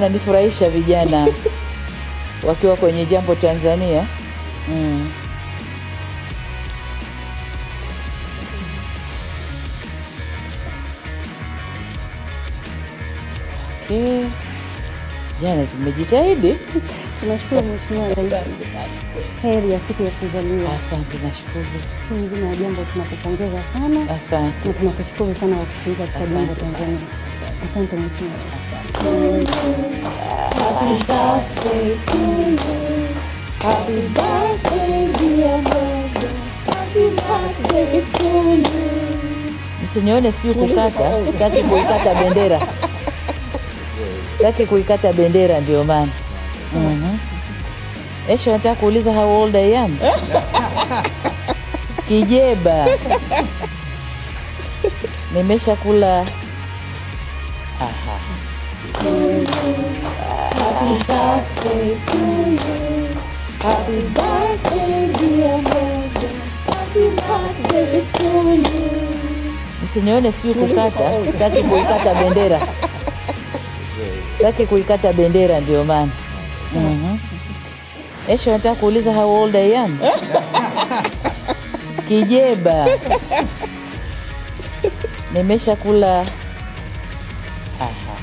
wananifurahisha vijana wakiwa kwenye Jambo Tanzania. Okay. Jana tumejitahidi. Tunashukuru Mheshimiwa Rais. Heri ya siku ya kuzaliwa. Asante, nashukuru. Timu nzima ya Jambo tunakupongeza sana. Asante. Na tunakushukuru sana kwa kushiriki katika Jambo Tanzania. Asante Mheshimiwa. Happy birthday to you. Happy birthday dear mother. Happy birthday to you. Msinione sijui kukata, sitaki kuikata bendera. Sitaki kuikata bendera ndio maana. Esho nataka kuuliza how old I am. Kijeba. Nimesha kula. Aha. Happy birthday to you. Happy birthday dear mother. Happy birthday to you. Msinione sijui kukata, sitaki kuikata bendera. Sitaki kuikata bendera ndio maana. Esho nataka kuuliza how old I am. Kijeba. Nimesha kula. Aha.